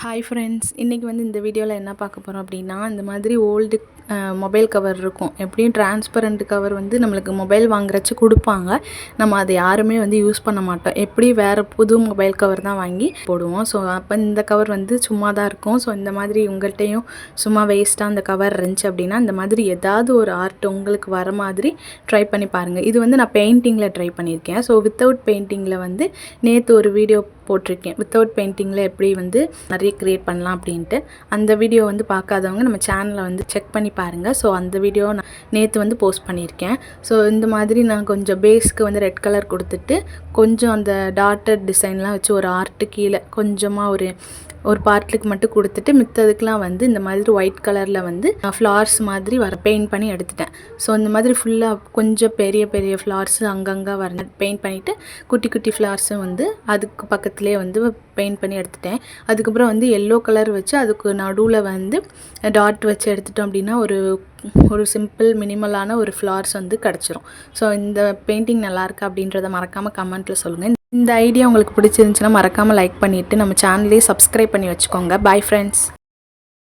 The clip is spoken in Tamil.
ஹாய் ஃப்ரெண்ட்ஸ், இன்றைக்கி வந்து இந்த வீடியோவில் என்ன பார்க்க போகிறோம் அப்படின்னா, இந்த மாதிரி ஓல்டு மொபைல் கவர் இருக்கும். எப்படியும் டிரான்ஸ்பரண்ட் கவர் வந்து நம்மளுக்கு மொபைல் வாங்குறச்சு கொடுப்பாங்க. நம்ம அதை யாருமே வந்து யூஸ் பண்ண மாட்டோம். எப்படி வேறு புது மொபைல் கவர் தான் வாங்கி போடுவோம். ஸோ அப்போ இந்த கவர் வந்து சும்மா தான் இருக்கும். ஸோ இந்த மாதிரி உங்கள்கிட்டையும் சும்மா வேஸ்ட்டாக அந்த கவர் இருந்துச்சு அப்படின்னா, இந்த மாதிரி ஏதாவது ஒரு ஆர்ட் உங்களுக்கு வர மாதிரி ட்ரை பண்ணி பாருங்கள். இது வந்து நான் பெயிண்டிங்கில் ட்ரை பண்ணியிருக்கேன். ஸோ வித்தவுட் பெயிண்டிங்கில் வந்து நேற்று ஒரு வீடியோ போட்டிருக்கேன். வித்தவுட் பெயிண்டிங்கில் எப்படி வந்து நிறைய க்ரியேட் பண்ணலாம் அப்படின்ட்டு. அந்த வீடியோ வந்து பார்க்காதவங்க நம்ம சேனலை வந்து செக் பண்ணி பாருங்கள். ஸோ அந்த வீடியோ நான் நேற்று வந்து போஸ்ட் பண்ணியிருக்கேன். ஸோ இந்த மாதிரி நான் கொஞ்சம் பேஸ்க்கு வந்து ரெட் கலர் கொடுத்துட்டு கொஞ்சம் அந்த டாட்டட் டிசைன்லாம் வச்சு ஒரு ஆர்ட்டு கீழே கொஞ்சமாக ஒரு பார்ட்டுக்கு மட்டும் கொடுத்துட்டு மித்ததுக்கெலாம் வந்து இந்த மாதிரி ஒயிட் கலரில் வந்து ஃப்ளார்ஸ் மாதிரி பெயிண்ட் பண்ணி எடுத்துட்டேன். ஸோ இந்த மாதிரி ஃபுல்லாக கொஞ்சம் பெரிய பெரிய ஃப்ளார்ஸு அங்கங்கே பெயிண்ட் பண்ணிவிட்டு குட்டி குட்டி ஃப்ளார்ஸும் வந்து அதுக்கு பக்கத்துலேயே வந்து பெயிண்ட் பண்ணி எடுத்துட்டேன். அதுக்கப்புறம் வந்து எல்லோ கலர் வச்சு அதுக்கு நடுவில் வந்து டாட் வச்சு எடுத்துட்டோம் அப்படின்னா ஒரு சிம்பிள் மினிமலான ஒரு ஃப்ளார்ஸ் வந்து கிடச்சிரும். ஸோ இந்த பெயிண்டிங் நல்லாயிருக்கு அப்படின்றத மறக்காமல் கமெண்ட்டில் சொல்லுங்கள். இந்த ஐடியா உங்களுக்கு பிடிச்சிருந்துச்சுன்னா மறக்காமல் லைக் பண்ணிவிட்டு நம்ம சேனலையே சப்ஸ்கிரைப் பண்ணி வச்சுக்கோங்க. Bye friends.